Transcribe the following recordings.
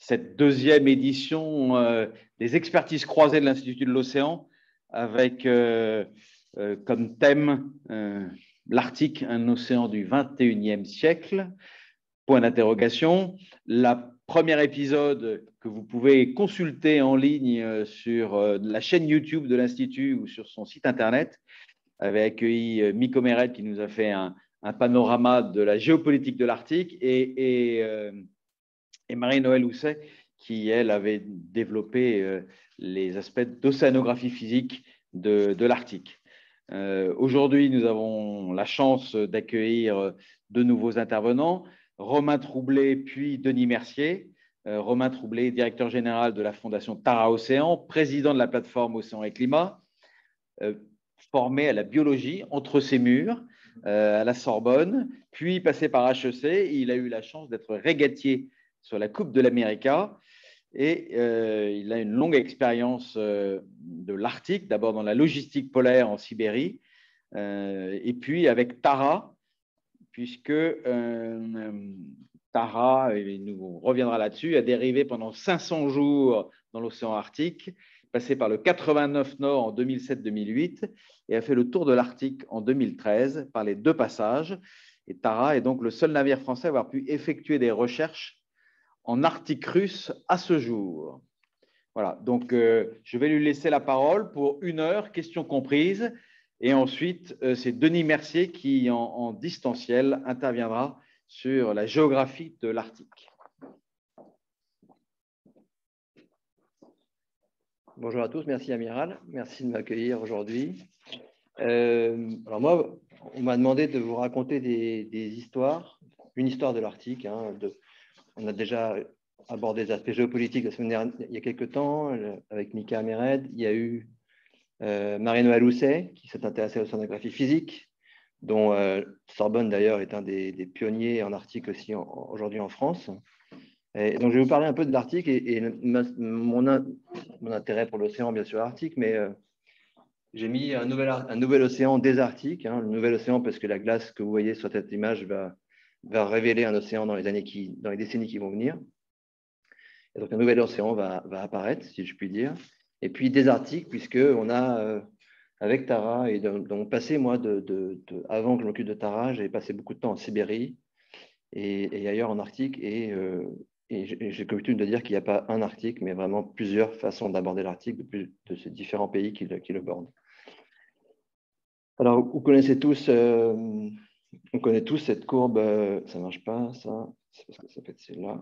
cette deuxième édition des expertises croisées de l'Institut de l'Océan avec comme thème l'Arctique, un océan du 21e siècle, point d'interrogation. La premier épisode que vous pouvez consulter en ligne sur la chaîne YouTube de l'Institut ou sur son site internet avait accueilli Miko Meret qui nous a fait un panorama de la géopolitique de l'Arctique et Marie-Noëlle Housset qui, elle, avait développé les aspects d'océanographie physique de l'Arctique. Aujourd'hui, nous avons la chance d'accueillir deux nouveaux intervenants, Romain Troublé puis Denis Mercier. Romain Troublé, directeur général de la Fondation Tara Océan, président de la plateforme Océan et Climat, formé à la biologie entre ces murs, à la Sorbonne, puis passé par HEC. Il a eu la chance d'être régatier sur la Coupe de l'América et il a une longue expérience de l'Arctique, d'abord dans la logistique polaire en Sibérie, et puis avec Tara, puisque Tara, et il nous reviendra là-dessus, a dérivé pendant 500 jours dans l'océan Arctique, passé par le 89 Nord en 2007-2008 et a fait le tour de l'Arctique en 2013 par les deux passages. Et Tara est donc le seul navire français à avoir pu effectuer des recherches en Arctique russe à ce jour. Voilà, donc je vais lui laisser la parole pour 1 heure, questions comprises. Et ensuite, c'est Denis Mercier qui, en distanciel, interviendra sur la géographie de l'Arctique. Bonjour à tous, merci Amiral, merci de m'accueillir aujourd'hui. Alors moi, on m'a demandé de vous raconter des histoires, une histoire de l'Arctique. On a déjà abordé des aspects géopolitiques la semaine dernière, il y a quelques temps, avec Mika Amered. Il y a eu Marie-Noëlle Housset, qui s'est intéressée à l'océanographie physique, dont Sorbonne d'ailleurs est un des pionniers en Arctique aussi aujourd'hui en France. Et donc je vais vous parler un peu de l'Arctique et mon intérêt pour l'océan, bien sûr, l'Arctique, mais j'ai mis un nouvel océan désertique, le nouvel océan parce que la glace que vous voyez sur cette image va révéler un océan dans les décennies qui vont venir. Et donc un nouvel océan va apparaître, si je puis dire. Et puis désertique, puisqu'on a, avec Tara, et dans mon passé, moi, avant que je m'occupe de Tara, j'ai passé beaucoup de temps en Sibérie et ailleurs en Arctique. Et j'ai coutume de dire qu'il n'y a pas un Arctique, mais vraiment plusieurs façons d'aborder l'Arctique de ces différents pays qui le bordent. Alors, vous connaissez tous, on connaît tous cette courbe, ça ne marche pas, ça, c'est parce que ça peut être celle-là.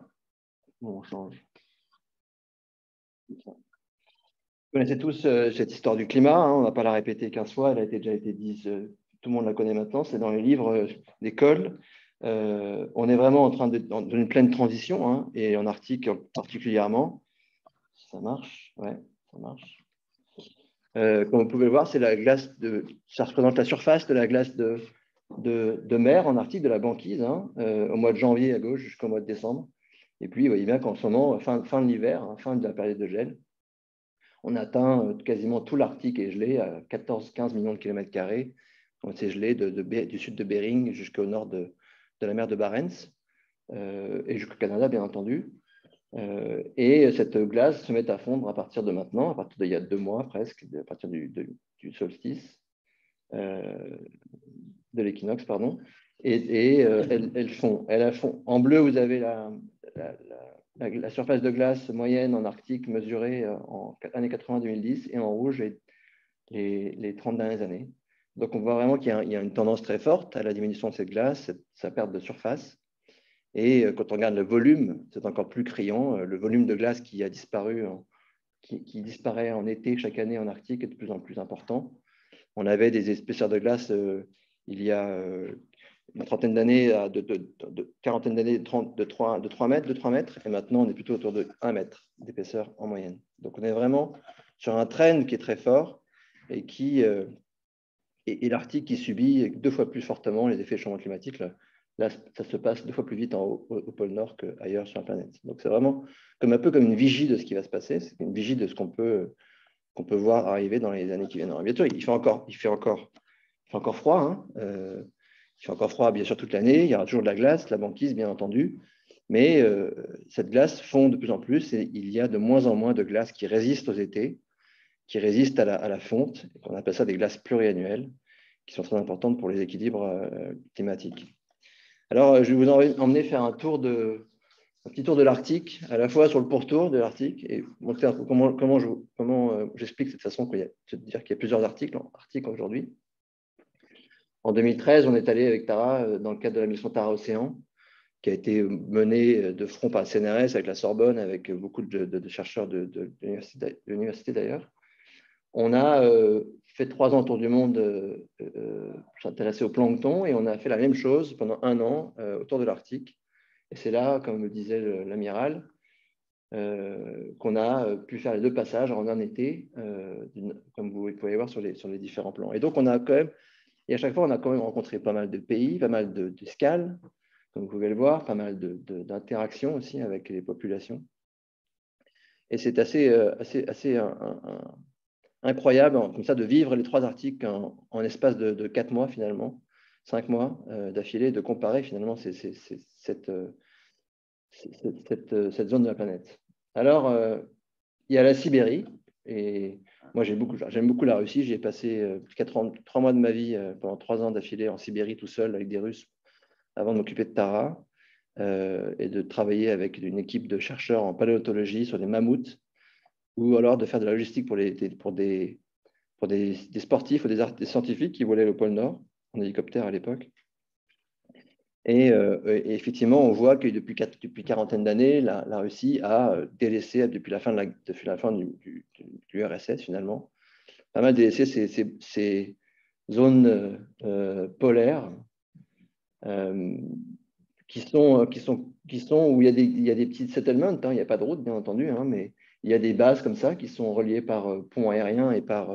Bon, on change. Vous connaissez tous cette histoire du climat, on ne va pas la répéter 15 fois, elle a déjà été dite, tout le monde la connaît maintenant, c'est dans les livres d'école. On est vraiment en train dans une pleine transition, et en Arctique particulièrement. Ça marche, ouais, ça marche. Comme vous pouvez le voir, c'est la glace ça représente la surface de la glace de mer en Arctique, de la banquise, au mois de janvier à gauche jusqu'au mois de décembre. Et puis, vous voyez bien qu'en ce moment, fin de l'hiver, fin de la période de gel, on atteint quasiment tout l'Arctique est gelé à 14-15 millions de kilomètres carrés. C'est gelé du sud de Bering jusqu'au nord de la mer de Barents et jusqu'au Canada, bien entendu. Et cette glace se met à fondre à partir de maintenant, à partir d'il y a 2 mois presque, à partir du solstice, de l'équinoxe, pardon. Et elle fond. En bleu, vous avez la surface de glace moyenne en Arctique mesurée en années 80-2010 et en rouge les 30 dernières années. Donc, on voit vraiment qu'il y a une tendance très forte à la diminution de cette glace, sa perte de surface. Et quand on regarde le volume, c'est encore plus criant. Le volume de glace qui a disparu, qui disparaît en été chaque année en Arctique est de plus en plus important. On avait des épaisseurs de glace il y a une trentaine d'années, quarantaine d'années de 3 mètres, et maintenant on est plutôt autour de 1 mètre d'épaisseur en moyenne. Donc on est vraiment sur un trend qui est très fort et et l'Arctique qui subit 2 fois plus fortement les effets du changement climatique. Là, ça se passe 2 fois plus vite au pôle Nord qu'ailleurs sur la planète. Donc c'est vraiment un peu comme une vigie de ce qui va se passer, c'est une vigie de ce qu'on peut voir arriver dans les années qui viennent. Alors, bien sûr, il fait encore froid. Il fait encore froid, bien sûr, toute l'année. Il y aura toujours de la glace, la banquise, bien entendu. Mais cette glace fond de plus en plus et il y a de moins en moins de glaces qui résistent aux étés, qui résistent à la fonte. On appelle ça des glaces pluriannuelles, qui sont très importantes pour les équilibres climatiques. Alors, je vais vous emmener faire un petit tour de l'Arctique, à la fois sur le pourtour de l'Arctique et montrer un peu comment j'explique cette façon qu'il y a plusieurs articles aujourd'hui. En 2013, on est allé avec Tara dans le cadre de la mission Tara Océan, qui a été menée de front par le CNRS avec la Sorbonne, avec beaucoup de chercheurs de l'université d'ailleurs. On a fait 3 ans autour du monde, s'intéresser au plancton, et on a fait la même chose pendant 1 an autour de l'Arctique. Et c'est là, comme me disait l'amiral, qu'on a pu faire les 2 passages en un été, comme vous pouvez voir sur les différents plans. Et donc, on a quand même, et à chaque fois, on a quand même rencontré pas mal de pays, pas mal d'escales, comme vous pouvez le voir, pas mal d'interactions aussi avec les populations. Et c'est assez incroyable comme ça de vivre les 3 articles en espace de 4 mois finalement, 5 mois d'affilée, de comparer finalement cette zone de la planète. Alors, il y a la Sibérie, et moi j'aime beaucoup la Russie. J'ai passé 3 mois de ma vie pendant 3 ans d'affilée en Sibérie tout seul avec des Russes avant de m'occuper de Tara et de travailler avec une équipe de chercheurs en paléontologie sur des mammouths, ou alors de faire de la logistique pour des sportifs ou des scientifiques qui volaient au pôle Nord en hélicoptère à l'époque. Et effectivement, on voit que depuis quarantaine d'années, la Russie a délaissé, depuis la fin du URSS finalement, pas mal délaissé ces zones polaires qui sont où il y a des petits settlements, hein, il n'y a pas de route bien entendu, hein, mais il y a des bases comme ça qui sont reliées par pont aérien et par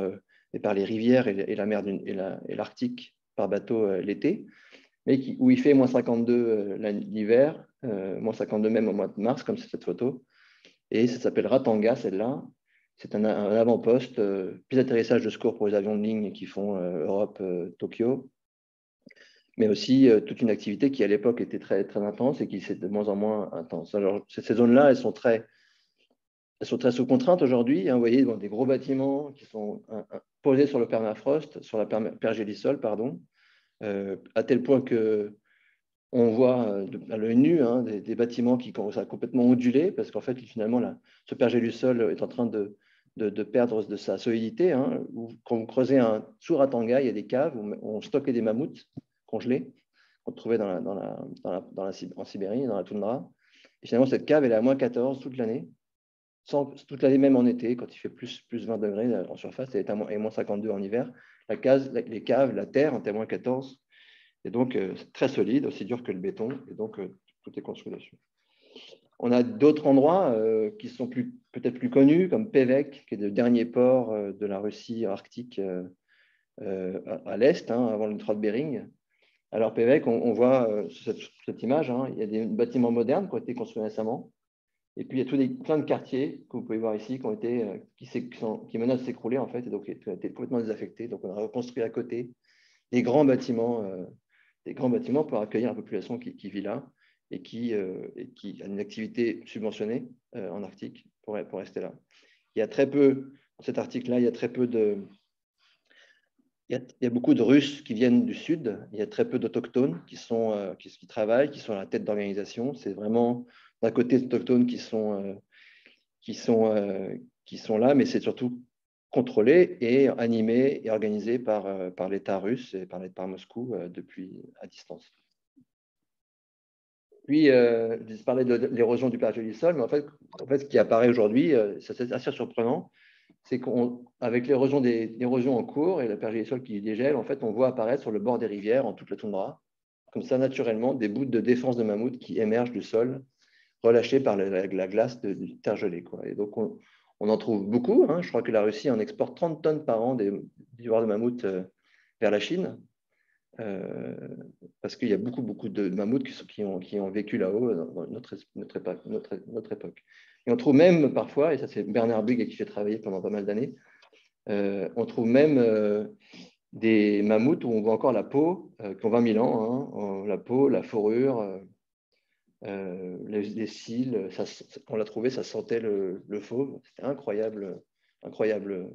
les rivières et la mer et l'Arctique par bateau l'été, mais où il fait moins 52 l'hiver, moins 52 même au mois de mars, comme c'est cette photo. Et ça s'appelle Ratanga, celle-là. C'est un avant-poste, puis d'atterrissage de secours pour les avions de ligne qui font Europe-Tokyo, mais aussi toute une activité qui, à l'époque, était très, très intense et qui c'est de moins en moins intense. Alors, ces zones-là, elles sont très sous contrainte aujourd'hui. Hein, vous voyez, des gros bâtiments qui sont posés sur le permafrost, sur la pergélisol, pardon, à tel point que on voit à l'œil nu des bâtiments qui commencent à complètement onduler, parce qu'en fait, finalement, ce pergélisol est en train de perdre de sa solidité. Hein, quand vous creusez sous Ratanga, il y a des caves où on stockait des mammouths congelés qu'on trouvait en Sibérie, dans la toundra. Et finalement, cette cave, elle est à moins 14 toute l'année, toute l'année même en été, quand il fait plus 20 degrés en surface, et moins 52 en hiver. Les caves, la terre, en moins 14. Et donc, c'est très solide, aussi dur que le béton, et donc tout est construit là-dessus. On a d'autres endroits qui sont peut-être plus connus, comme Pevek, qui est le dernier port de la Russie arctique à l'est, avant le détroit de Bering. Alors, Pevek, on voit sur cette image, il y a des bâtiments modernes qui ont été construits récemment, et puis il y a plein de quartiers que vous pouvez voir ici qui menacent de s'écrouler, en fait, et donc qui ont été complètement désaffectés. Donc, on a reconstruit à côté des grands bâtiments pour accueillir la population qui vit là et qui a une activité subventionnée en Arctique pour rester là. Il y a très peu, dans cet article-là, il y a beaucoup de Russes qui viennent du Sud, il y a très peu d'Autochtones qui travaillent, qui sont à la tête d'organisation. C'est vraiment d'un côté des Autochtones qui sont là, mais c'est surtout contrôlé et animé et organisé par l'État russe et par Moscou depuis à distance. Puis, je parlais de l'érosion du pergélisol, mais en fait, ce qui apparaît aujourd'hui, c'est assez surprenant, c'est qu'avec l'érosion en cours et le pergélisol qui dégèle, en fait, on voit apparaître sur le bord des rivières, en toute la toundra, comme ça, naturellement, des bouts de défense de mammouth qui émergent du sol, relâchés par la glace du terre gelée, quoi. Et donc, on en trouve beaucoup. Je crois que la Russie en exporte 30 tonnes par an d'ivoire de mammouth vers la Chine, parce qu'il y a beaucoup de mammouths qui ont vécu là-haut dans notre époque. Et on trouve même parfois, et ça c'est Bernard Bugg qui fait travailler pendant pas mal d'années, on trouve même des mammouths où on voit encore la peau, qui ont 20 000 ans, la peau, la fourrure, les cils, on l'a trouvé, ça sentait le fauve. C'était incroyable, incroyable.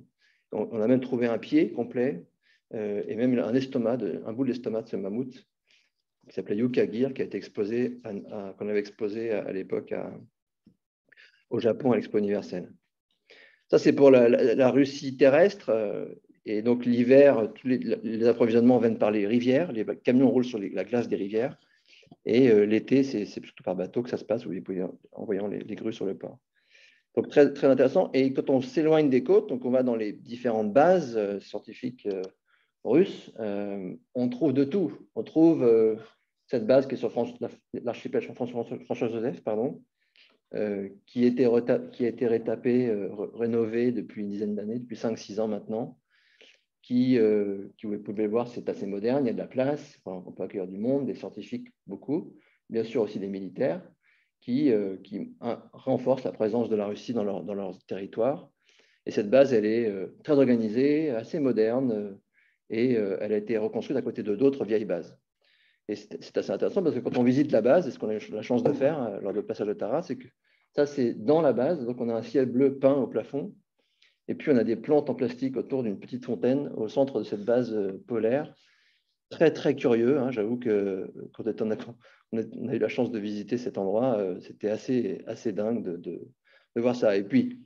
On a même trouvé un pied complet et même un bout de l'estomac de ce mammouth qui s'appelait Yukagir, qui a été exposé, qu'on avait exposé à l'époque au Japon à l'Expo universelle. Ça, c'est pour la Russie terrestre. Et donc, l'hiver, tous les approvisionnements viennent par les rivières. Les camions roulent sur la glace des rivières. Et l'été, c'est plutôt par bateau que ça se passe, en voyant les grues sur le port. Donc, très, très intéressant. Et quand on s'éloigne des côtes, donc on va dans les différentes bases scientifiques russes, on trouve de tout. On trouve cette base qui est sur l'archipel François-Joseph, pardon, qui a été rétapée, rénovée depuis une dizaine d'années, depuis 5-6 ans maintenant, vous pouvez le voir, c'est assez moderne, il y a de la place, on peut accueillir du monde, des scientifiques, beaucoup, bien sûr aussi des militaires, qui renforcent la présence de la Russie dans leur territoire. Et cette base, elle est très organisée, assez moderne, et elle a été reconstruite à côté de d'autres vieilles bases. Et c'est assez intéressant parce que quand on visite la base, et ce qu'on a eu la chance de faire lors du passage de Tara, c'est que ça, c'est dans la base, donc on a un ciel bleu peint au plafond, et puis on a des plantes en plastique autour d'une petite fontaine au centre de cette base polaire. Très, très curieux, hein. J'avoue que quand on a eu la chance de visiter cet endroit, c'était assez dingue de voir ça. Et puis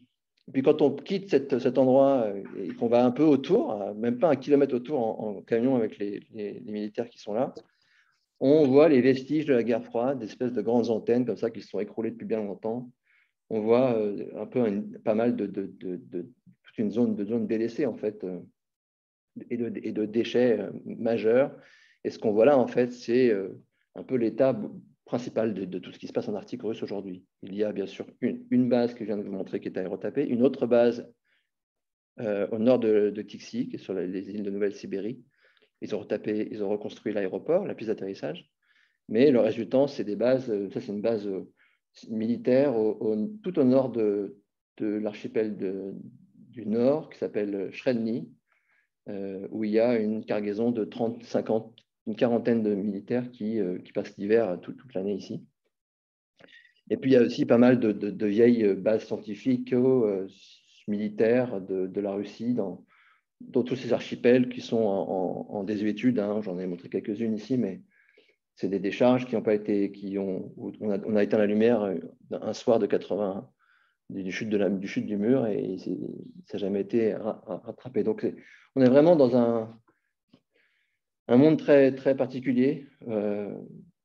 quand on quitte cet endroit et qu'on va un peu autour, même pas 1 kilomètre autour en camion avec les militaires qui sont là, on voit les vestiges de la guerre froide, des espèces de grandes antennes comme ça qui se sont écroulées depuis bien longtemps. On voit un peu pas mal toute une zone délaissée en fait et de déchets majeurs. Et ce qu'on voit là en fait, c'est un peu l'état principal de tout ce qui se passe en Arctique russe aujourd'hui. Il y a bien sûr une base que je viens de vous montrer qui est à retapée, une autre base au nord de Tixi, qui est sur les îles de Nouvelle-Sibérie. Ils ont reconstruit l'aéroport, la piste d'atterrissage. Mais le reste du temps, c'est des bases, ça c'est une base militaire tout au nord de l'archipel du Nord qui s'appelle Shredny, où il y a une cargaison de 30, 50, une quarantaine de militaires qui passent l'hiver toute l'année ici. Et puis il y a aussi pas mal de vieilles bases scientifiques militaires de la Russie dans tous ces archipels qui sont en désuétude, hein. J'en ai montré quelques-unes ici, mais c'est des décharges qui n'ont pas été, on a éteint la lumière un soir de 80 du chute du mur et ça n'a jamais été rattrapé. Donc on est vraiment dans un monde très, très particulier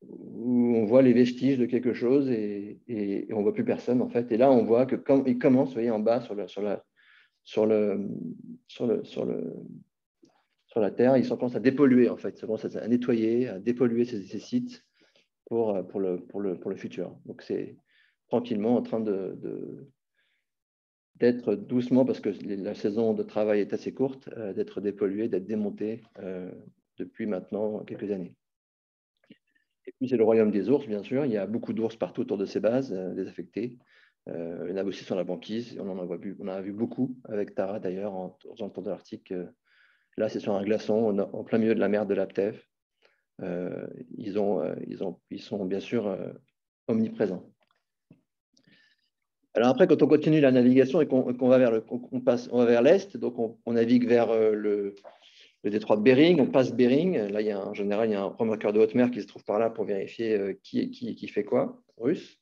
où on voit les vestiges de quelque chose et on ne voit plus personne en fait. Et là on voit que quand il commence, vous voyez en bas sur la Terre, ils commencent à dépolluer en fait, ils commencent à nettoyer, à dépolluer ces sites pour le futur. Donc c'est tranquillement en train d'être doucement, parce que la saison de travail est assez courte, d'être dépollué, d'être démonté depuis maintenant quelques années. Et puis c'est le royaume des ours, bien sûr. Il y a beaucoup d'ours partout autour de ces bases, désaffectés. Il y en a aussi sur la banquise. On en a vu beaucoup avec Tara d'ailleurs aux alentours de l'Arctique. Là, c'est sur un glaçon en plein milieu de la mer de Laptev. Ils sont bien sûr omniprésents. Alors après, quand on continue la navigation et qu'on va vers l'est, donc on navigue vers le détroit de Bering, on passe Bering. Là, en général, il y a un remorqueur de haute mer qui se trouve par là pour vérifier qui est qui et qui fait quoi, russe.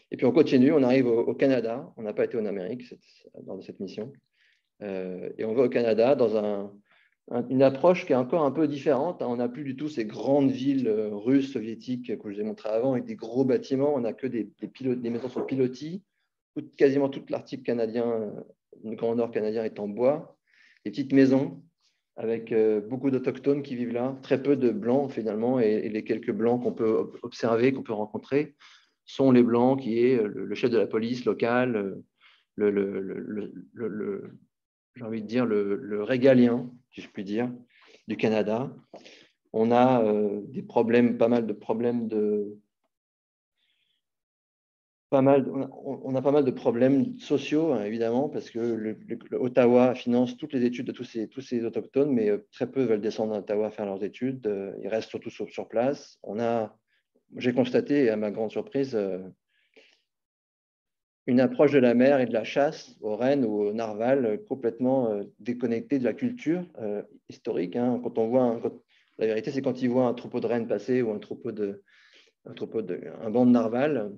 Et puis on continue, on arrive au Canada. On n'a pas été en Amérique dans cette mission. Et on va au Canada dans une approche qui est encore un peu différente. On n'a plus du tout ces grandes villes russes, soviétiques que je vous ai montrées avant, avec des gros bâtiments. On n'a que des maisons sur pilotis. Quasiment tout l'Arctique canadien, le Grand Nord canadien est en bois. Des petites maisons avec beaucoup d'autochtones qui vivent là, très peu de blancs finalement, et les quelques blancs qu'on peut observer, qu'on peut rencontrer, sont les blancs qui est le chef de la police locale, j'ai envie de dire le régalien, si je puis dire, du Canada. On a pas mal de problèmes on a pas mal de problèmes sociaux, hein, évidemment, parce que Ottawa finance toutes les études de tous ces autochtones, mais très peu veulent descendre à Ottawa faire leurs études. Ils restent surtout sur place. On a j'ai constaté, à ma grande surprise, une approche de la mer et de la chasse au Rennes ou au Narval complètement déconnectée de la culture historique. Hein. Quand on voit, la vérité, c'est quand ils voient un troupeau de rennes passer ou un banc de narval,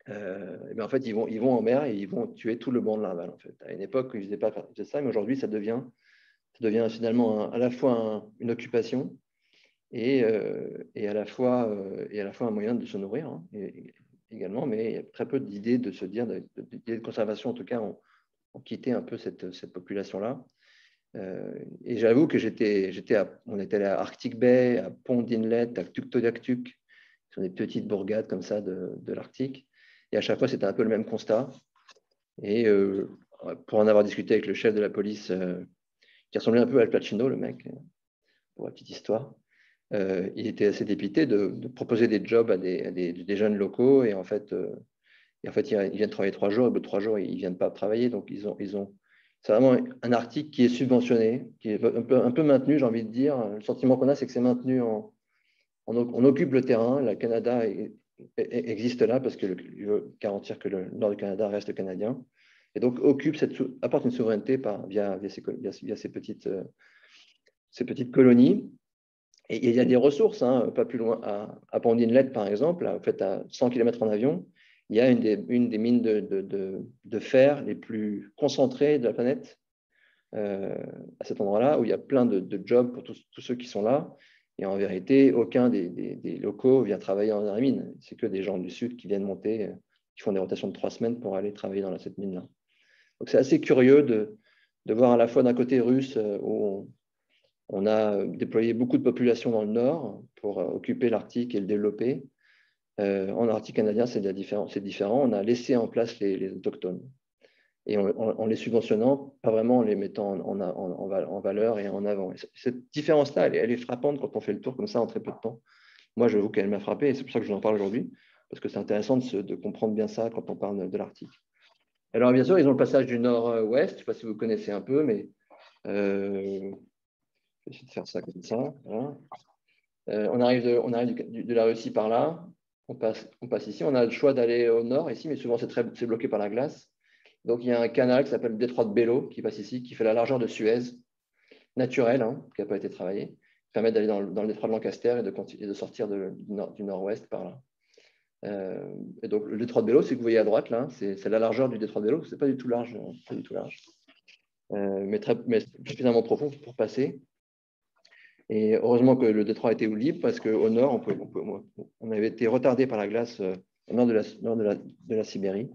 et bien en fait, ils vont en mer et ils vont tuer tout le banc de narval. En fait. À une époque, ils ne faisaient ça, mais aujourd'hui, ça devient finalement à la fois une occupation et à la fois un moyen de se nourrir hein, également, mais il y a très peu d'idées de se dire, d'idées de conservation, en tout cas, ont quitté un peu cette population-là. Et j'avoue que on était allé à Arctic Bay, à Pond Inlet, à Tuktoyaktuk, qui sont des petites bourgades comme ça de l'Arctique. Et à chaque fois, c'était un peu le même constat. Et pour en avoir discuté avec le chef de la police, qui ressemblait un peu à Al Pacino, le mec, pour la petite histoire, il était assez dépité de proposer des jobs à des jeunes locaux. Et en fait, ils viennent travailler 3 jours, et au bout de 3 jours, ils ne viennent pas travailler. Donc, c'est vraiment un Arctique qui est subventionné, qui est un peu maintenu, j'ai envie de dire. Le sentiment qu'on a, c'est que c'est maintenu, on occupe le terrain. Le Canada existe là parce qu'il veut garantir que le nord du Canada reste canadien. Et donc, apporte une souveraineté via ces petites colonies. Et il y a des ressources, hein, pas plus loin, à Pond Inlet, par exemple, en fait, à 100 km en avion, il y a une des mines de fer les plus concentrées de la planète à cet endroit-là, où il y a plein de jobs pour tous ceux qui sont là. Et en vérité, aucun des locaux vient travailler dans la mine. C'est que des gens du Sud qui viennent monter, qui font des rotations de 3 semaines pour aller travailler dans cette mine-là. Donc c'est assez curieux de voir à la fois d'un côté russe, où on a déployé beaucoup de populations dans le nord pour occuper l'Arctique et le développer. En Arctique canadien, c'est différent. On a laissé en place les autochtones. Et en les subventionnant, pas vraiment en les mettant en valeur et en avant. Et cette différence-là, elle est frappante quand on fait le tour comme ça en très peu de temps. Moi, je vous qu'elle m'a frappé et c'est pour ça que je vous en parle aujourd'hui, parce que c'est intéressant de comprendre bien ça quand on parle de l'Arctique. Alors, bien sûr, ils ont le passage du nord-ouest. Je ne sais pas si vous connaissez un peu, mais je vais essayer de faire ça comme ça. Voilà. On arrive de la Russie par là. On passe ici. On a le choix d'aller au nord ici, mais souvent c'est bloqué par la glace. Donc, il y a un canal qui s'appelle le détroit de Bellot qui passe ici, qui fait la largeur de Suez, naturel, hein, qui n'a pas été travaillé, qui permet d'aller dans le détroit de Lancaster et de sortir du nord-ouest par là. Et donc, le détroit de Bellot, c'est que vous voyez à droite, là, c'est la largeur du détroit de Bellot. Ce n'est pas du tout large, mais suffisamment profond pour passer. Et heureusement que le détroit était libre parce qu'au nord, on avait été retardé par la glace au nord de la Sibérie.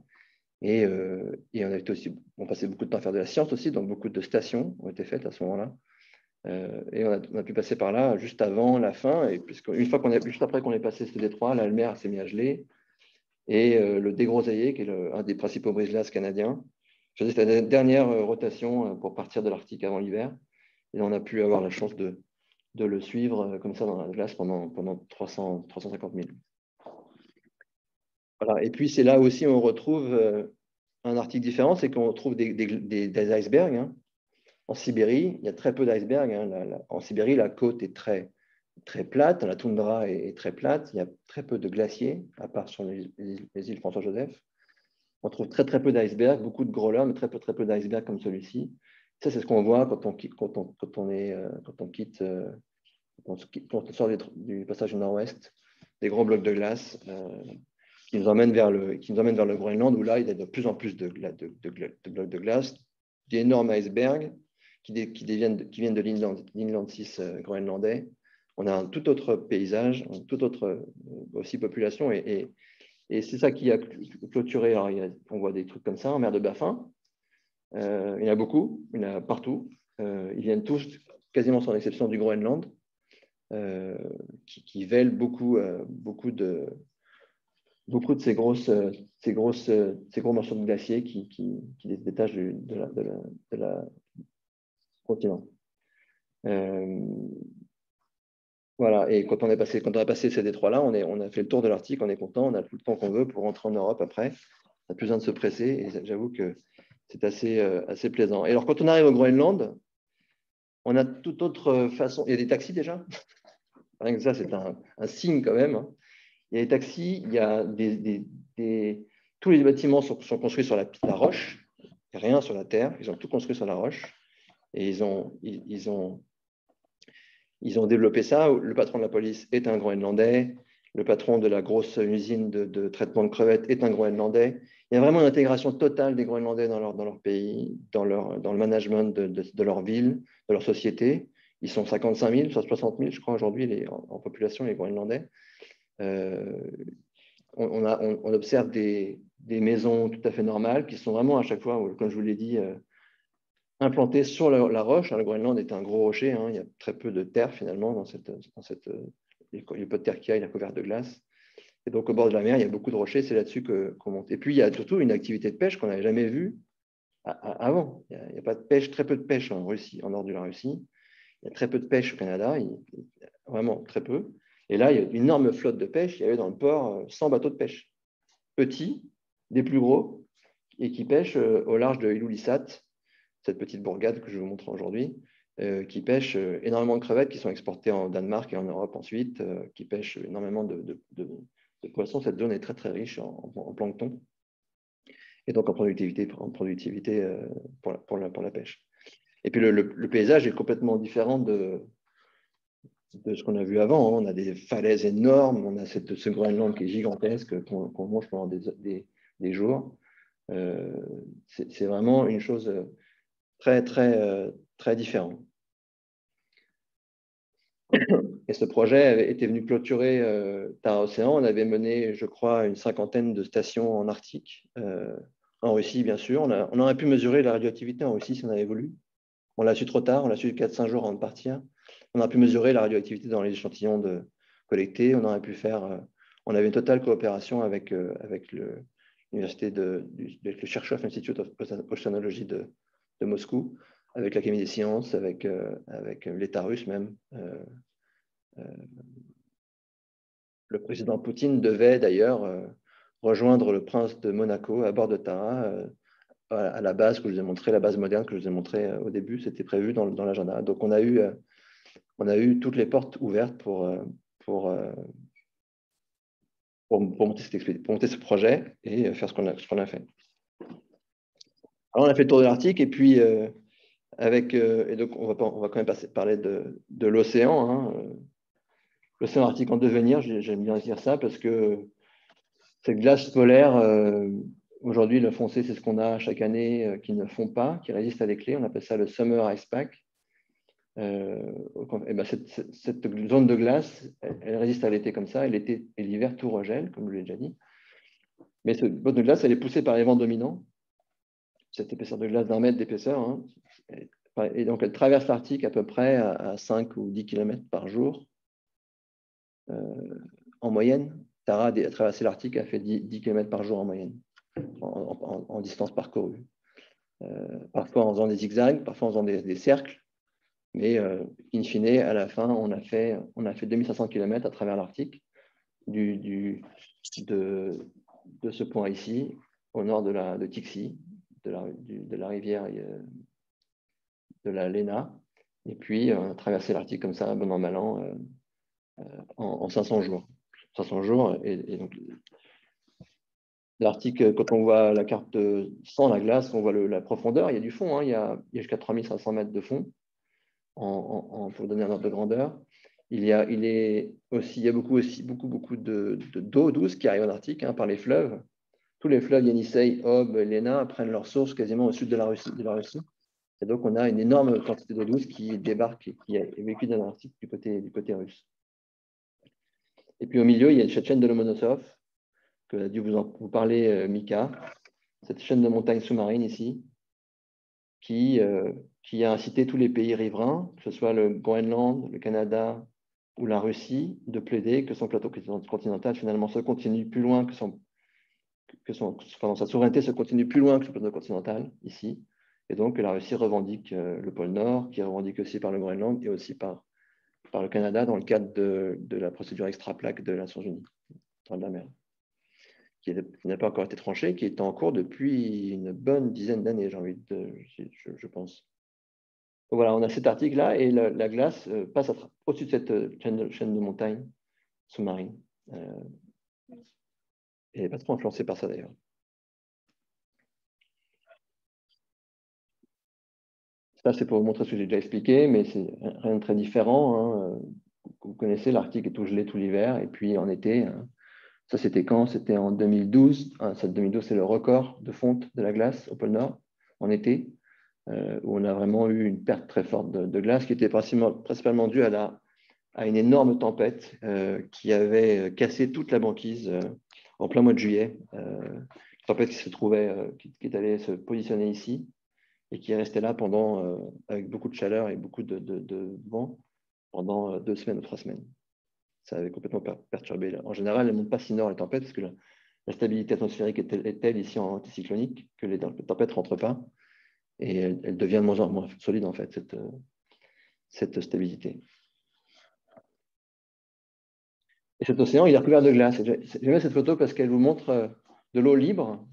Et on passait beaucoup de temps à faire de la science aussi, donc beaucoup de stations ont été faites à ce moment-là. Et on a pu passer par là juste avant la fin. Et juste après qu'on ait passé ce détroit, la mer s'est mise à geler. Et le dégroseillier, qui est un des principaux brise-glaces canadiens, c'était la dernière rotation pour partir de l'Arctique avant l'hiver. Et on a pu avoir la chance de le suivre comme ça dans la glace pendant 350 000. Voilà. Et puis, c'est là aussi où on retrouve un article différent, c'est qu'on trouve des icebergs. Hein. En Sibérie, il y a très peu d'icebergs. Hein. En Sibérie, la côte est très, très plate, la toundra est très plate. Il y a très peu de glaciers, à part sur les îles François-Joseph. On trouve très, très peu d'icebergs, beaucoup de grelins, mais très peu d'icebergs comme celui-ci. Ça, c'est ce qu'on voit quand on sort du passage du nord-ouest, des gros blocs de glace qui nous emmènent vers le Groenland, où là, il y a de plus en plus de blocs de glace, d'énormes icebergs qui viennent de l'Inland 6 groenlandais. On a un tout autre paysage, une toute autre aussi population, et c'est ça qui a clôturé. Alors, on voit des trucs comme ça en mer de Baffin. Il y en a beaucoup, il y en a partout. Ils viennent tous, quasiment sans exception, du Groenland. Qui vèlent beaucoup de ces gros morceaux de glacier qui les détachent de la continent. Voilà, et quand on a passé ces détroits-là, on a fait le tour de l'Arctique, on est content, on a tout le temps qu'on veut pour rentrer en Europe après. On n'a plus besoin de se presser, et j'avoue que c'est assez plaisant. Et alors, quand on arrive au Groenland, on a toute autre façon. Il y a des taxis déjà. Rien que ça, c'est un signe quand même. Hein. il y a des taxis, il y a tous les bâtiments sont construits sur la roche, il n'y a rien sur la terre, ils ont tout construit sur la roche, et ils ont développé ça. Le patron de la police est un Groenlandais, le patron de la grosse usine de traitement de crevettes est un Groenlandais. Il y a vraiment une intégration totale des Groenlandais dans leur pays, dans le management de leur ville, de leur société. Ils sont 55 000, 60 000, je crois, aujourd'hui, en population, les Groenlandais. On observe des maisons tout à fait normales qui sont vraiment à chaque fois, comme je vous l'ai dit, implantées sur la roche. Le Groenland est un gros rocher, hein. Il y a très peu de terre finalement il y a peu de terre qu'il y a couvert de glace. Et donc au bord de la mer, il y a beaucoup de rochers, c'est là-dessus qu'on monte. Et puis il y a surtout une activité de pêche qu'on n'avait jamais vue avant. Il n'y a pas de pêche, très peu de pêche en Russie, en nord de la Russie. Il y a très peu de pêche au Canada, vraiment très peu. Et là, il y a une énorme flotte de pêche. Il y avait dans le port 100 bateaux de pêche, petits, des plus gros, et qui pêchent au large de Ilulissat, cette petite bourgade que je vous montre aujourd'hui, qui pêchent énormément de crevettes qui sont exportées en Danemark et en Europe ensuite, qui pêchent énormément de poissons. Cette zone est très très riche en plancton et donc en productivité pour la pêche. Et puis le paysage est complètement différent de ce qu'on a vu avant. On a des falaises énormes, on a ce Groenland qui est gigantesque, qu'on mange pendant des jours. C'est vraiment une chose très, très, très différente. Et ce projet était venu clôturer Tara Océan. On avait mené, je crois, une 50aine de stations en Arctique, en Russie, bien sûr. On aurait pu mesurer la radioactivité en Russie si on avait voulu. On l'a su trop tard, on l'a su 4-5 jours avant de partir. On a pu mesurer la radioactivité dans les échantillons collectés. On aurait pu on avait une totale coopération avec l'université le Cherchov Institute of Oceanology de Moscou, avec l'Académie des sciences, avec l'État russe même. Le président Poutine devait d'ailleurs rejoindre le prince de Monaco à bord de Tara, à la base que je vous ai montré, la base moderne que je vous ai montré au début, c'était prévu dans l'agenda. Donc on a eu toutes les portes ouvertes pour monter ce projet et faire ce qu'on a fait. Alors on a fait le tour de l'Arctique et puis et donc on va quand même parler de l'océan, hein. L'océan Arctique en devenir, j'aime bien dire ça parce que cette glace polaire, aujourd'hui, le foncé, c'est ce qu'on a chaque année qui ne fond pas, qui résiste à l'éclé. On appelle ça le Summer Ice Pack. Cette zone de glace, elle résiste à l'été comme ça, et l'été et l'hiver, tout regèle, comme je l'ai déjà dit. Mais cette zone de glace, elle est poussée par les vents dominants, cette épaisseur de glace d'1 mètre d'épaisseur, hein. Et donc elle traverse l'Arctique à peu près à 5 ou 10 km par jour, en moyenne. Tara a traversé l'Arctique, a fait 10 km par jour en moyenne, en distance parcourue. Parfois en faisant des zigzags, parfois en faisant des cercles. Mais in fine, à la fin, on a fait 2500 km à travers l'Arctique, de ce point ici, au nord de Tixi, de la rivière de la Lena. Et puis, on a traversé l'Arctique comme ça, bon an, mal an, en 500 jours. 500 jours, et donc l'Arctique, quand on voit la carte sans la glace, on voit la profondeur, il y a du fond, hein, il y a jusqu'à 3500 mètres de fond, pour donner un ordre de grandeur. Il y a beaucoup d'eau douce qui arrive en Arctique, hein, par les fleuves. Tous les fleuves Yenisei, Ob, Lena prennent leur source quasiment au sud de la Russie. Et donc, on a une énorme quantité d'eau douce qui débarque et qui est vécue dans l'Arctique du côté russe. Et puis au milieu, il y a cette chaîne de Lomonosov, que a dû vous parler Mika, cette chaîne de montagnes sous-marines ici, qui a incité tous les pays riverains, que ce soit le Groenland, le Canada ou la Russie, de plaider que son plateau continental finalement se continue plus loin sa souveraineté se continue plus loin que le plateau continental ici, et donc que la Russie revendique le pôle Nord, qui est revendiqué aussi par le Groenland et aussi par le Canada dans le cadre de la procédure extra-plaque de Nations Unies, dans la mer, qui n'a pas encore été tranchée, qui est en cours depuis une bonne dizaine d'années, je pense. Donc voilà, on a cet article-là, et la glace passe au-dessus de cette chaîne de montagnes sous-marines. Et pas trop influencé par ça d'ailleurs. Ça, c'est pour vous montrer ce que j'ai déjà expliqué, mais c'est rien de très différent, hein. Vous connaissez, l'Arctique est tout gelé tout l'hiver, et puis en été, ça c'était quand? C'était en 2012. 2012, c'est le record de fonte de la glace au pôle Nord, en été, où on a vraiment eu une perte très forte de glace, qui était principalement due à une énorme tempête qui avait cassé toute la banquise en plein mois de juillet. Une tempête qui se trouvait, qui est allée se positionner ici, et qui est resté là avec beaucoup de chaleur et beaucoup de vent pendant 2 semaines ou 3 semaines. Ça avait complètement perturbé. En général, elles ne montent pas si nord, les tempêtes, parce que la stabilité atmosphérique est telle ici en anticyclonique que les tempêtes ne rentrent pas et elle devient de moins en moins solide, en fait, cette stabilité. Et cet océan, il est recouvert de glace. J'aime cette photo parce qu'elle vous montre de l'eau libre.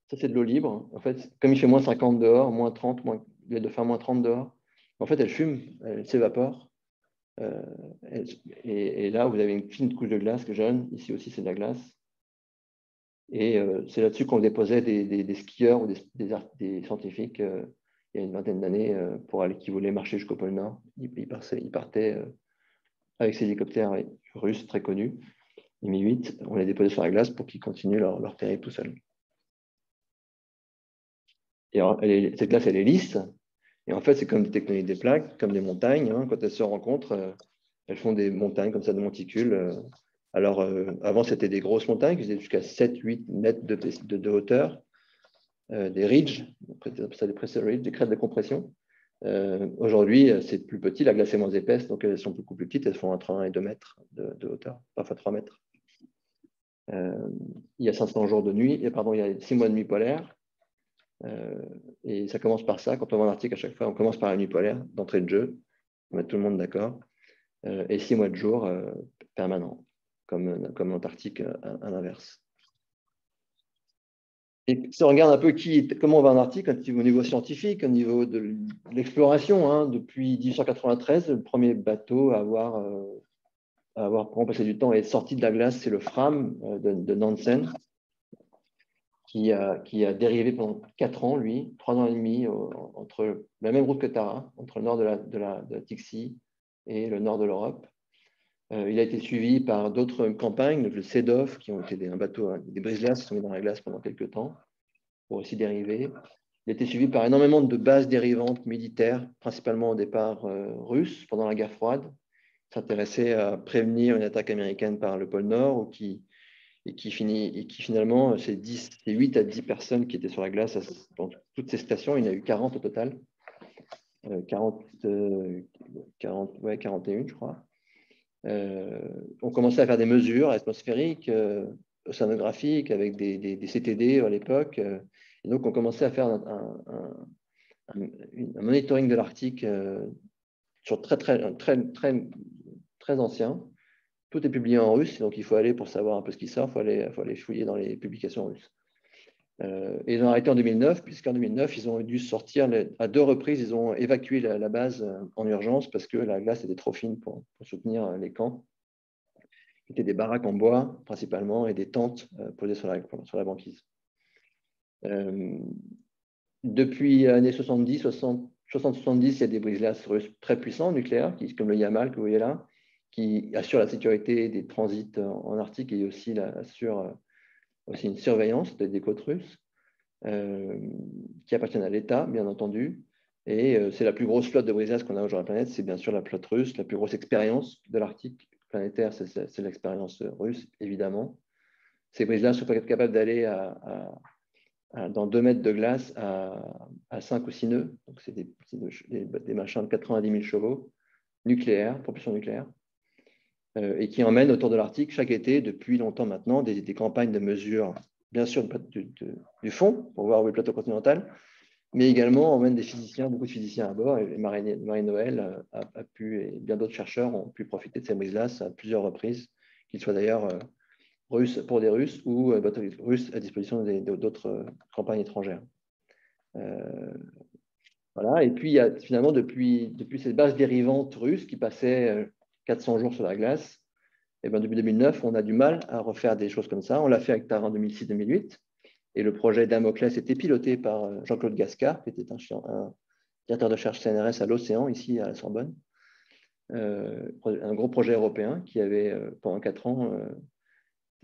Ça, c'est de l'eau libre. En fait, comme il fait moins 50 dehors, moins 30, il y a de faire moins 30 dehors. En fait, elle fume, elle s'évapore. Et là, vous avez une fine couche de glace que jaune. Ici aussi, c'est de la glace. Et c'est là-dessus qu'on déposait des skieurs ou des scientifiques il y a une vingtaine d'années qui voulaient marcher jusqu'au pôle Nord. Ils partaient avec ces hélicoptères russes très connus, les Mi-8. On les déposait sur la glace pour qu'ils continuent leur périple tout seuls. Et alors, cette glace, elle est lisse. Et en fait, c'est comme des tectoniques des plaques, comme des montagnes. Hein. Quand elles se rencontrent, elles font des montagnes comme ça, de monticules. Alors, avant, c'était des grosses montagnes qui faisaient jusqu'à 7-8 mètres de hauteur, des ridges, ça des pressure ridges, des crêtes de compression. Aujourd'hui, c'est plus petit, la glace est moins épaisse, donc elles sont beaucoup plus petites, elles font entre 1 et 2 mètres de hauteur, parfois 3 mètres. Il y a 500 jours de nuit, il y a 6 mois de nuit polaire. Et ça commence par ça. Quand on va en Arctique, à chaque fois, on commence par la nuit polaire, d'entrée de jeu, on met tout le monde d'accord. Et 6 mois de jour permanents, comme l'Antarctique à l'inverse. Et si on regarde un peu comment on va en Arctique, au niveau scientifique, au niveau de l'exploration, hein, depuis 1893, le premier bateau à avoir vraiment passé du temps et sorti de la glace, c'est le Fram de Nansen, qui a dérivé pendant 4 ans, lui, 3 ans et demi, entre la même route que Tara, entre le nord de la Tixie et le nord de l'Europe. Il a été suivi par d'autres campagnes, le Sedov, qui ont été un bateau, des brise-glaces qui sont mis dans la glace pendant quelques temps, pour aussi dériver. Il a été suivi par énormément de bases dérivantes militaires, principalement au départ russes, pendant la guerre froide, qui s'intéressaient à prévenir une attaque américaine par le pôle Nord, et qui finalement, c'est 8 à 10 personnes qui étaient sur la glace dans toutes ces stations. Il y en a eu 40 au total. 41, je crois. On commençait à faire des mesures atmosphériques, océanographiques, avec des CTD à l'époque. Et donc, on commençait à faire un monitoring de l'Arctique sur très ancien. Tout est publié en russe, donc il faut aller pour savoir un peu ce qui sort, il faut aller fouiller dans les publications russes. Et ils ont arrêté en 2009, puisqu'en 2009, ils ont dû sortir, à 2 reprises, ils ont évacué la base en urgence parce que la glace était trop fine pour soutenir les camps. C'était des baraques en bois, principalement, et des tentes posées sur la banquise. Depuis les années 70, 60-70, il y a des brise-glaces russes très puissants, nucléaires, comme le Yamal que vous voyez là, qui assurent la sécurité des transits en Arctique et aussi assurent aussi une surveillance des côtes russes, qui appartiennent à l'État, bien entendu. Et c'est la plus grosse flotte de brise-glace qu'on a aujourd'hui sur la planète, c'est bien sûr la flotte russe. La plus grosse expérience de l'Arctique planétaire, c'est l'expérience russe, évidemment. Ces brise-glaces sont capables d'aller dans 2 mètres de glace à 5 ou 6 nœuds. Donc, c'est des machins de 90 000 chevaux, nucléaires, propulsion nucléaire, et qui emmènent autour de l'Arctique chaque été, depuis longtemps maintenant, des campagnes de mesure, bien sûr, du fond, pour voir où est le plateau continental, mais également emmènent des physiciens, beaucoup de physiciens à bord, et Marie Noël et bien d'autres chercheurs ont pu profiter de ces brise-glaces à plusieurs reprises, qu'ils soient d'ailleurs russes pour des Russes ou bateaux russes à disposition d'autres campagnes étrangères. Voilà. Et puis, il y a finalement, depuis ces bases dérivantes russes qui passaient 400 jours sur la glace, Et ben, depuis 2009, on a du mal à refaire des choses comme ça. On l'a fait avec Tara en 2006-2008. Et le projet Damoclès était piloté par Jean-Claude Gascard, qui était un directeur de recherche CNRS à l'Océan, ici à la Sorbonne. Un gros projet européen qui avait, pendant 4 ans,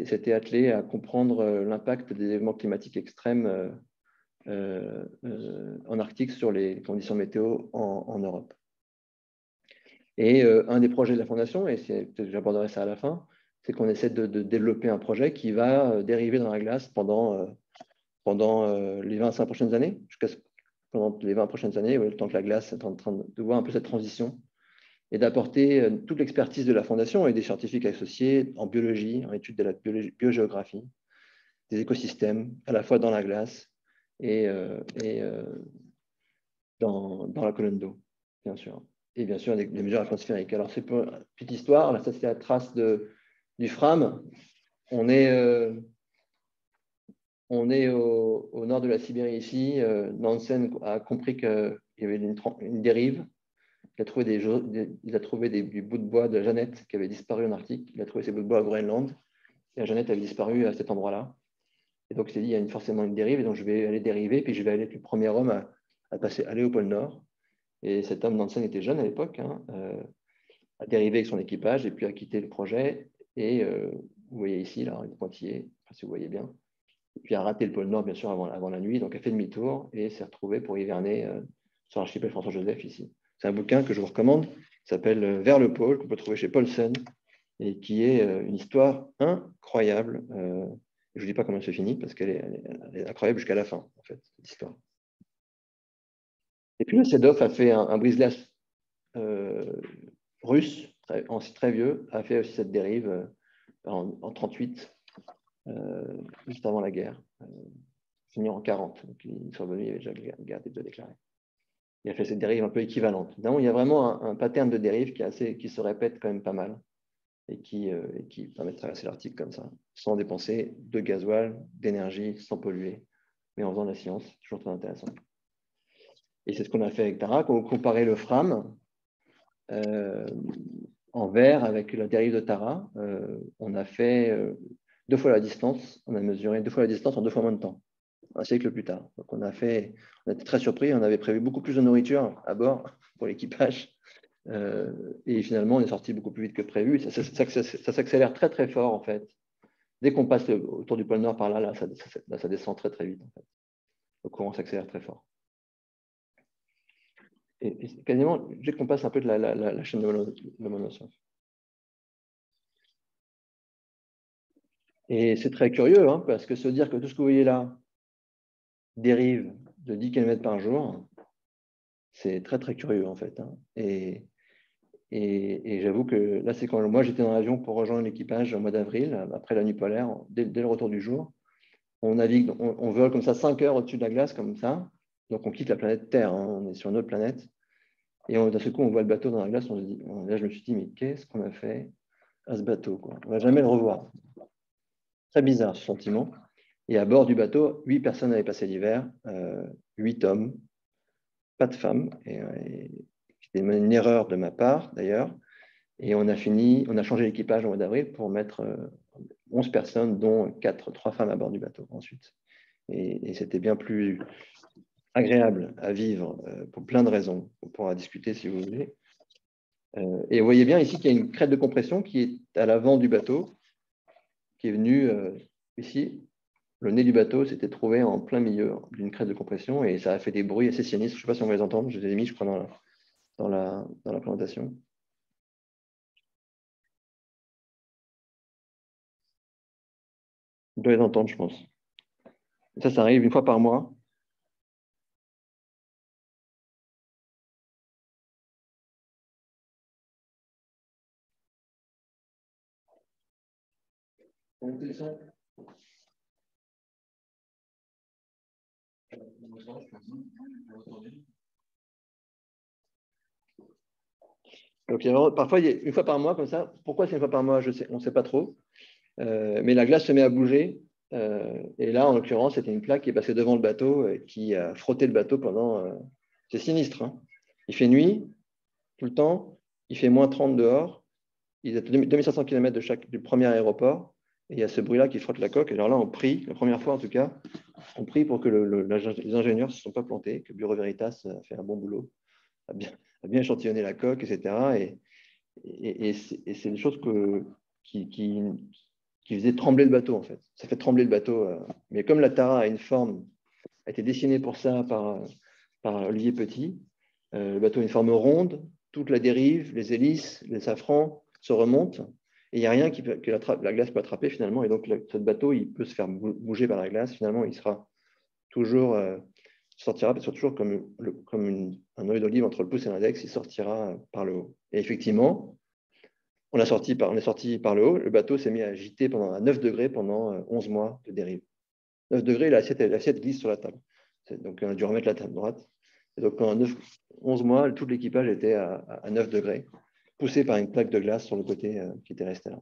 s'était attelé à comprendre l'impact des événements climatiques extrêmes en Arctique sur les conditions météo en Europe. Et un des projets de la Fondation, et j'aborderai ça à la fin, c'est qu'on essaie de développer un projet qui va dériver dans la glace pendant les 25 prochaines années, pendant les 20 prochaines années, le temps que la glace est en train de voir un peu cette transition, et d'apporter toute l'expertise de la Fondation et des scientifiques associés en biologie, en études de la biogéographie, des écosystèmes, à la fois dans la glace et dans la colonne d'eau, bien sûr. Et bien sûr, des mesures atmosphériques. Alors, c'est pour une petite histoire. Là, ça, c'est la trace du Fram. On est au nord de la Sibérie ici. Nansen a compris qu'il y avait une dérive. Il a trouvé des bouts de bois de la Jeannette qui avaient disparu en Arctique. Il a trouvé ces bouts de bois à Groenland. Et la Jeannette avait disparu à cet endroit-là. Et donc, il s'est dit, il y a forcément une dérive. Et donc, je vais aller dériver. Puis, je vais aller être le premier homme à aller au pôle Nord. Et cet homme, Nansen, était jeune à l'époque, a dérivé avec son équipage et puis a quitté le projet. Et vous voyez ici, là, le pointillé, si vous voyez bien. Et puis a raté le pôle Nord, bien sûr, avant la nuit. Donc, a fait demi-tour et s'est retrouvé pour hiverner sur l'archipel François-Joseph ici. C'est un bouquin que je vous recommande, qui s'appelle Vers le pôle, qu'on peut trouver chez Paulsen, et qui est une histoire incroyable. Je ne vous dis pas comment elle se finit, parce qu'elle est incroyable jusqu'à la fin, en fait, cette histoire. Et puis le CEDOF a fait un brise-glace russe, très vieux, a fait aussi cette dérive en 1938, juste avant la guerre, fini en 1940. Donc ils sont venus, il y avait déjà la guerre déjà déclarée. Il a fait cette dérive un peu équivalente. Donc, il y a vraiment un pattern de dérive qui se répète quand même pas mal et qui permet de traverser l'Arctique comme ça, sans dépenser de gasoil, d'énergie, sans polluer, mais en faisant de la science, toujours très intéressant. Et c'est ce qu'on a fait avec Tara, quand on comparait le Fram en vert avec la dérive de Tara. On a fait 2 fois la distance, on a mesuré 2 fois la distance en 2 fois moins de temps, un siècle plus tard. Donc on était très surpris, on avait prévu beaucoup plus de nourriture à bord pour l'équipage. Et finalement, on est sorti beaucoup plus vite que prévu. Ça s'accélère très très fort en fait. Dès qu'on passe autour du pôle Nord par là, ça descend très très vite en fait. Le courant s'accélère très fort. Et quasiment, dès qu'on passe un peu de la chaîne de Lomonosov. Et c'est très curieux, parce que se dire que tout ce que vous voyez là dérive de 10 km par jour, c'est très très curieux en fait. Et j'avoue que là, c'est quand moi j'étais dans l'avion pour rejoindre l'équipage au mois d'avril, après la nuit polaire, dès le retour du jour. On navigue, on vole comme ça 5 heures au-dessus de la glace, comme ça. Donc on quitte la planète Terre, on est sur une autre planète. Et d'un seul coup, on voit le bateau dans la glace. Là, je me suis dit, mais qu'est-ce qu'on a fait à ce bateau, quoi. On ne va jamais le revoir. Très bizarre, ce sentiment. Et à bord du bateau, 8 personnes avaient passé l'hiver, 8 hommes, pas de femmes. C'était une erreur de ma part, d'ailleurs. Et on a changé l'équipage au mois d'avril pour mettre 11 personnes, dont 3 femmes à bord du bateau ensuite. Et c'était bien plus agréable à vivre pour plein de raisons. On pourra discuter si vous voulez. Et vous voyez bien ici qu'il y a une crête de compression qui est à l'avant du bateau, qui est venue ici. Le nez du bateau s'était trouvé en plein milieu d'une crête de compression et ça a fait des bruits assez sinistres. Je ne sais pas si on va les entendre. Je les ai mis, je crois, dans la présentation. On doit les entendre, je pense. Et ça arrive une fois par mois. Donc, parfois, il y a une fois par mois comme ça. Pourquoi c'est une fois par mois, on ne sait pas trop. Mais la glace se met à bouger. Et là, en l'occurrence, c'était une plaque qui est passée devant le bateau et qui a frotté le bateau pendant... c'est sinistre. Il fait nuit tout le temps. Il fait moins 30 dehors. ils étaient 2500 km du premier aéroport, et il y a ce bruit-là qui frotte la coque. Et alors là, on prie, la première fois en tout cas, on prie pour que les ingénieurs ne se sont pas plantés, que Bureau Veritas a fait un bon boulot, a bien échantillonné la coque, etc. Et c'est des choses qui faisaient trembler le bateau, en fait. Ça fait trembler le bateau. Mais comme la Tara a une forme, a été dessinée pour ça par Olivier Petit, le bateau a une forme ronde, toute la dérive, les hélices, les safrans se remontent, et il n'y a rien que la glace peut attraper finalement. Et donc, ce bateau, il peut se faire bouger par la glace. Finalement, il sera toujours, sortira toujours comme un œil d'olive entre le pouce et l'index, il sortira par le haut. Et effectivement, on est sorti par le haut, le bateau s'est mis à agiter à 9 degrés pendant 11 mois de dérive. 9 degrés, l'assiette glisse sur la table. Donc, on a dû remettre la table droite. Et donc, pendant 11 mois, tout l'équipage était à 9 degrés, poussé par une plaque de glace sur le côté qui était resté là.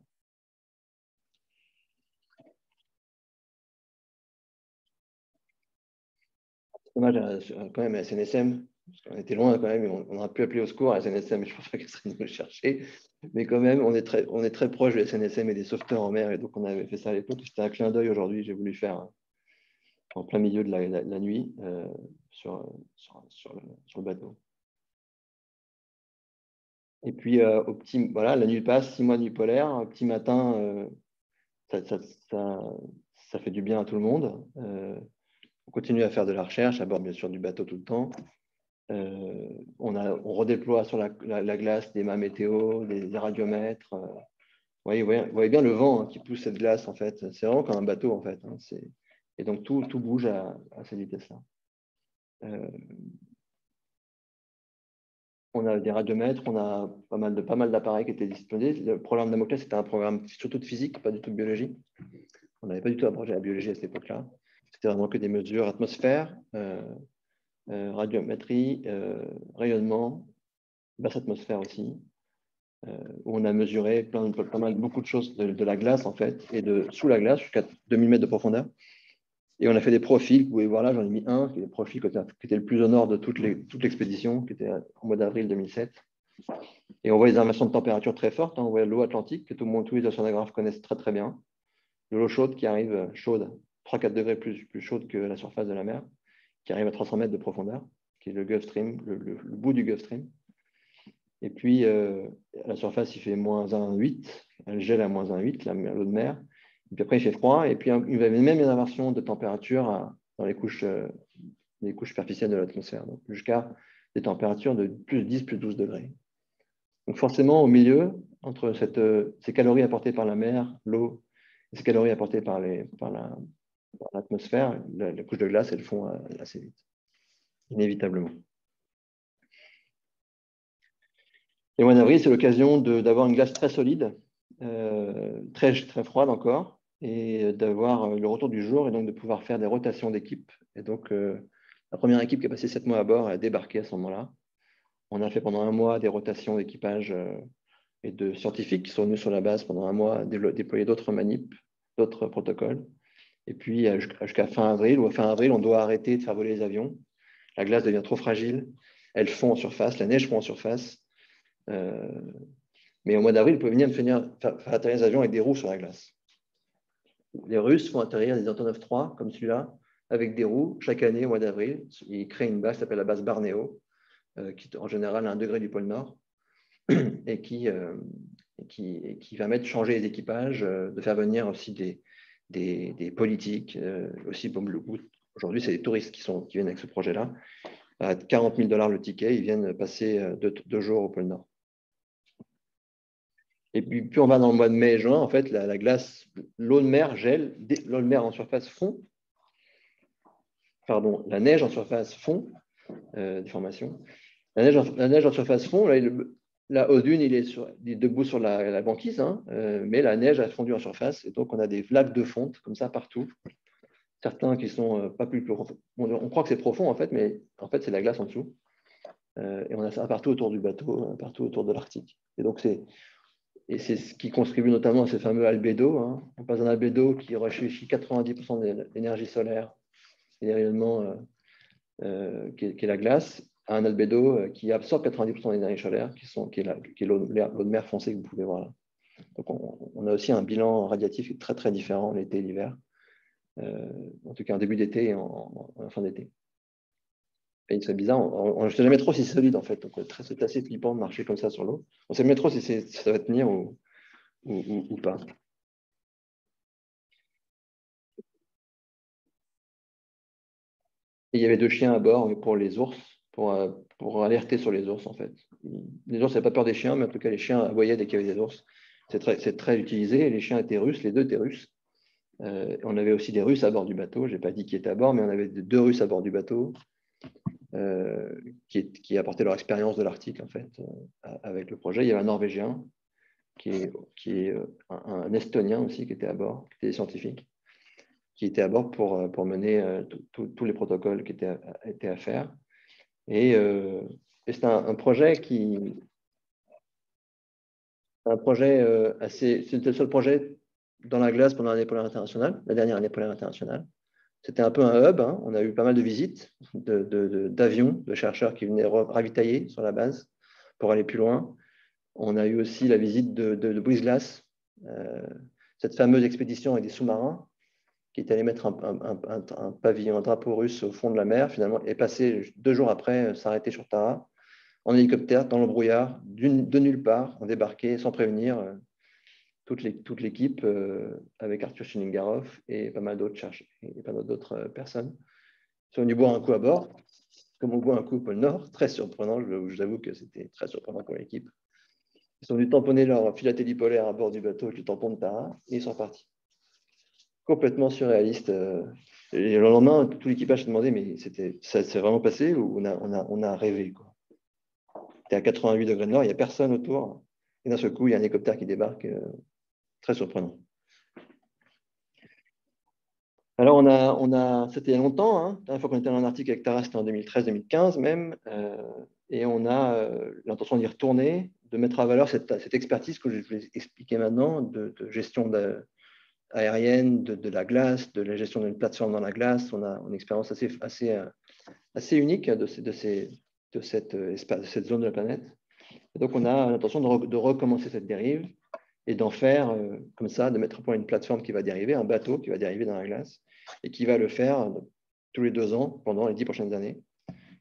Dommage quand même à la SNSM, parce qu'on était loin quand même, on aurait pu appeler au secours à la SNSM, mais je ne pense pas qu'elle serait venue le chercher. Mais quand même, on est très proche de la SNSM et des sauveteurs en mer, et donc on avait fait ça à l'époque. C'était un clin d'œil aujourd'hui, j'ai voulu faire en plein milieu de la nuit sur le bateau. Et puis, voilà, la nuit passe, 6 mois de nuit polaire, un petit matin, ça fait du bien à tout le monde. On continue à faire de la recherche, à bord bien sûr du bateau tout le temps. On redéploie sur la glace des mâts météo, des radiomètres. Vous voyez bien le vent qui pousse cette glace, en fait. C'est vraiment comme un bateau, en fait. Et donc, tout bouge à cette vitesse-là. On a des radiomètres, on a pas mal d'appareils qui étaient disponibles. Le programme Damoclès, c'était un programme surtout de physique, pas du tout de biologie. On n'avait pas du tout approché la biologie à cette époque-là. C'était vraiment que des mesures atmosphère, radiométrie, rayonnement, basse atmosphère aussi, où on a mesuré beaucoup de choses de la glace, en fait, et sous la glace, jusqu'à 2000 mètres de profondeur. Et on a fait des profils, vous pouvez voir là, j'en ai mis un, qui est le profil qui était le plus au nord de toute l'expédition, qui était au mois d'avril 2007. Et on voit les informations de température très fortes. On voit l'eau atlantique, que tous les océanographes connaissent très très bien. De l'eau chaude qui arrive chaude, 3-4 degrés plus chaude que la surface de la mer, qui arrive à 300 mètres de profondeur, qui est le Gulf Stream, le bout du Gulf Stream. Et puis, à la surface, il fait moins 1,8. Elle gèle à moins 1,8, l'eau de mer. Et puis après, il fait froid. Et puis, il y avait même une inversion de température dans les couches superficielles de l'atmosphère, donc jusqu'à des températures de plus 10, plus 12 degrés. Donc forcément, au milieu, entre ces calories apportées par la mer, l'eau, et ces calories apportées par l'atmosphère, les couches de glace, elles font assez vite, inévitablement. Le mois d'avril, c'est l'occasion d'avoir une glace très solide, très, très froide encore, et d'avoir le retour du jour, et donc de pouvoir faire des rotations d'équipe. Et donc, la première équipe qui a passé 7 mois à bord a débarqué à ce moment-là. On a fait pendant 1 mois des rotations d'équipage et de scientifiques qui sont venus sur la base pendant 1 mois déployer d'autres manips, d'autres protocoles. Et puis, jusqu'à fin avril, on doit arrêter de faire voler les avions. La glace devient trop fragile. Elle fond en surface, la neige fond en surface. Mais au mois d'avril, ils peuvent venir faire atterrir les avions avec des roues sur la glace. Les Russes font atterrir des Antonov 3, comme celui-là, avec des roues, chaque année au mois d'avril. Ils créent une base qui s'appelle la base Barneo, qui en général à 1 degré du pôle Nord, et qui va changer les équipages, de faire venir aussi des politiques, aussi aujourd'hui c'est des touristes qui viennent avec ce projet-là. À 40 000 $ le ticket, ils viennent passer 2 jours au pôle Nord. Et puis, plus on va dans le mois de mai et juin, en fait, la glace, l'eau de mer gèle, l'eau de mer en surface fond. Pardon, la neige en surface fond, déformation. La neige en surface fond, là, au dune, il est debout sur la banquise, hein, mais la neige a fondu en surface, et donc on a des flaques de fonte, comme ça, partout. Certains qui sont pas plus profonds. On croit que c'est profond, en fait, mais en fait, c'est la glace en dessous. Et on a ça partout autour du bateau, partout autour de l'Arctique. Et donc, c'est ce qui contribue notamment à ce fameux albédo. Hein. On passe d'un albédo qui réfléchit 90% de l'énergie solaire et des rayonnements qui est la glace, à un albédo qui absorbe 90% de l'énergie solaire, qui est l'eau de mer foncée que vous pouvez voir là. Donc, on a aussi un bilan radiatif très, très différent l'été et l'hiver, en tout cas en début d'été et en fin d'été. Et c'est bizarre, on ne sait jamais trop si c'est solide, en fait. Donc, c'est assez flippant de marcher comme ça sur l'eau. On ne sait jamais trop si ça va tenir ou pas. Et il y avait 2 chiens à bord pour les ours, pour alerter sur les ours, en fait. Les ours n'avaient pas peur des chiens, mais en tout cas, les chiens aboyaient dès qu'il y avait des ours. C'est très utilisé. Et les chiens étaient russes, les deux étaient russes. On avait aussi des Russes à bord du bateau. Je n'ai pas dit qui étaient à bord, mais on avait 2 Russes à bord du bateau qui apportaient leur expérience de l'Arctique, en fait, avec le projet. Il y avait un Norvégien qui est un Estonien aussi qui était à bord, qui était scientifique, qui était à bord pour mener tous les protocoles qui étaient à faire. Et c'est un projet c'était le seul projet dans la glace pendant l'année polaire internationale, la dernière année polaire internationale. C'était un peu un hub, hein. On a eu pas mal de visites d'avions, de chercheurs qui venaient ravitailler sur la base pour aller plus loin. On a eu aussi la visite de Brise-Glace, cette fameuse expédition avec des sous-marins qui est allé mettre un pavillon, un drapeau russe au fond de la mer, finalement, est passé 2 jours après, s'arrêter sur Tara, en hélicoptère, dans le brouillard, de nulle part, on débarquait sans prévenir toute l'équipe avec Arthur Schillingarov et pas mal d'autres chercheurs et pas d'autres personnes. Ils sont venus boire un coup à bord, comme on boit un coup au pôle Nord, très surprenant, je vous avoue que c'était très surprenant pour l'équipe. Ils sont venus tamponner leur philatélie polaire à bord du bateau avec le tampon de Tara et ils sont partis. Complètement surréaliste. Et le lendemain, tout l'équipage s'est demandé, mais ça s'est vraiment passé ou on a rêvé, quoi. C'était à 88 degrés de nord, il n'y a personne autour. Et d'un seul coup, il y a un hélicoptère qui débarque. Très surprenant. Alors, c'était il y a longtemps. Hein. La dernière fois qu'on était en Arctique avec Tara, c'était en 2013-2015 même. Et on a l'intention d'y retourner, de mettre à valeur cette expertise que je vais expliquer maintenant, de gestion aérienne, de la glace, de la gestion d'une plateforme dans la glace. On a une expérience assez unique de cette zone de la planète. Et donc, on a l'intention de recommencer cette dérive et d'en faire comme ça, de mettre au point une plateforme qui va dériver, un bateau qui va dériver dans la glace et qui va le faire tous les 2 ans pendant les 10 prochaines années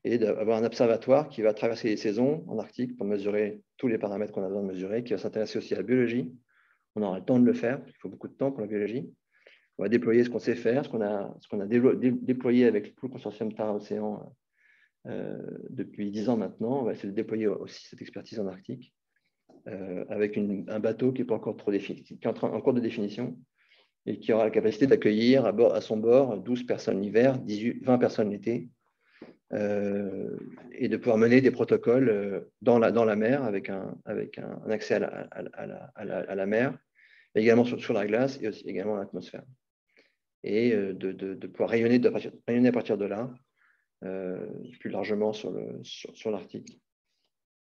et d'avoir un observatoire qui va traverser les saisons en Arctique pour mesurer tous les paramètres qu'on a besoin de mesurer, qui va s'intéresser aussi à la biologie. On aura le temps de le faire, il faut beaucoup de temps pour la biologie. On va déployer ce qu'on sait faire, ce qu'on a déployé avec tout le consortium Tara Océan depuis 10 ans maintenant. On va essayer de déployer aussi cette expertise en Arctique avec un bateau qui n'est pas encore trop défini, qui est en cours de définition et qui aura la capacité d'accueillir à son bord 12 personnes l'hiver, 20 personnes l'été, et de pouvoir mener des protocoles dans la mer avec un accès à la mer, mais également sur la glace et aussi également l'atmosphère. Et de pouvoir rayonner à partir de là, plus largement sur l'Arctique.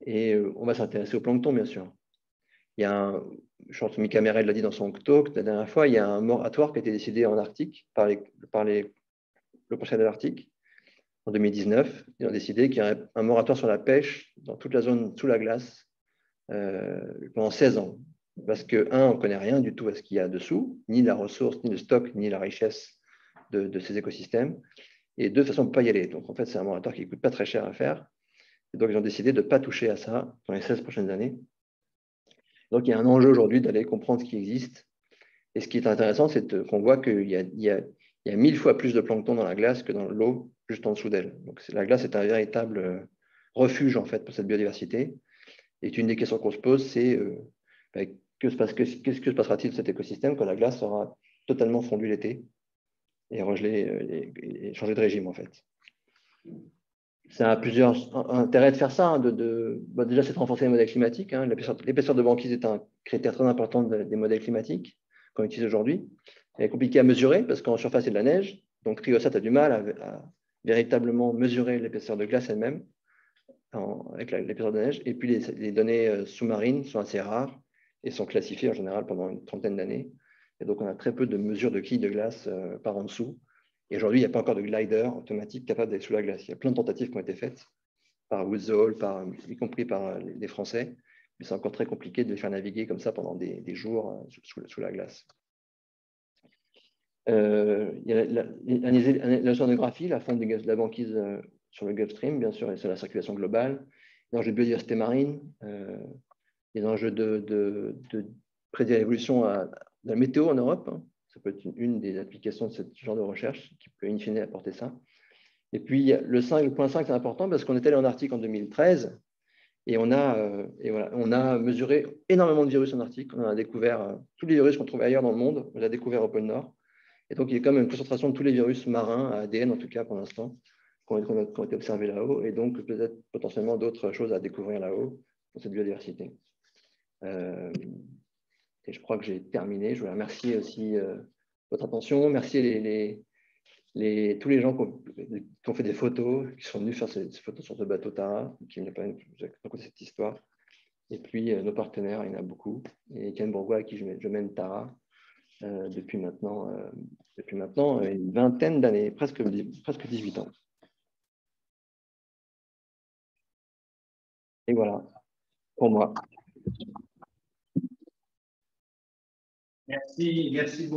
Et on va s'intéresser au plancton, bien sûr. Je pense que Mika Merel l'a dit dans son talk la dernière fois, il y a un moratoire qui a été décidé en Arctique par le Conseil de l'Arctique en 2019. Ils ont décidé qu'il y a un moratoire sur la pêche dans toute la zone sous la glace pendant 16 ans. Parce que, on ne connaît rien du tout à ce qu'il y a dessous, ni la ressource, ni le stock, ni la richesse de ces écosystèmes. Et de toute façon, on ne peut pas y aller. Donc, en fait, c'est un moratoire qui ne coûte pas très cher à faire. Et donc, ils ont décidé de ne pas toucher à ça dans les 16 prochaines années. Donc, il y a un enjeu aujourd'hui d'aller comprendre ce qui existe. Et ce qui est intéressant, c'est qu'on voit qu'il y a 1000 fois plus de plancton dans la glace que dans l'eau juste en dessous d'elle. Donc, la glace est un véritable refuge, en fait, pour cette biodiversité. Et une des questions qu'on se pose, c'est qu'est-ce que se passera-t-il de cet écosystème quand la glace sera totalement fondue l'été et regelée et changer de régime, en fait. Ça a plusieurs intérêts de faire ça. Hein, déjà, c'est de renforcer les modèles climatiques. Hein. L'épaisseur de banquise est un critère très important des modèles climatiques qu'on utilise aujourd'hui. Elle est compliquée à mesurer parce qu'en surface, il y a de la neige. Donc, Triosat a du mal à véritablement mesurer l'épaisseur de glace elle-même avec l'épaisseur de neige. Et puis, les données sous-marines sont assez rares et sont classifiées en général pendant une trentaine d'années. Et donc, on a très peu de mesures de quilles de glace par en dessous. Et aujourd'hui, il n'y a pas encore de glider automatique capable d'être sous la glace. Il y a plein de tentatives qui ont été faites par Woods Hole, y compris par les Français, mais c'est encore très compliqué de les faire naviguer comme ça pendant des jours sous la glace. Il y a l'océanographie, la fonte de la banquise sur le Gulf Stream, bien sûr, et sur la circulation globale, les enjeux de biodiversité marine, les enjeux de prédire l'évolution de la météo en Europe. Hein. Ça peut être une des applications de ce genre de recherche qui peut in fine apporter ça. Et puis le point 5, c'est important parce qu'on est allé en Arctique en 2013 et on a mesuré énormément de virus en Arctique. On a découvert tous les virus qu'on trouvait ailleurs dans le monde, on les a découverts au pôle Nord. Et donc, il y a quand même une concentration de tous les virus marins, à ADN en tout cas pour l'instant, qui ont été observés là-haut, et donc peut-être potentiellement d'autres choses à découvrir là-haut dans cette biodiversité. Et je crois que j'ai terminé. Je voulais remercier aussi votre attention, remercier tous les gens qui ont fait des photos, qui sont venus faire ces photos sur ce bateau Tara, qui ne pas raconter cette histoire. Et puis nos partenaires, il y en a beaucoup. Et Ken Bourgois, à qui je mène Tara depuis maintenant une vingtaine d'années, presque 18 ans. Et voilà, pour moi. Merci beaucoup.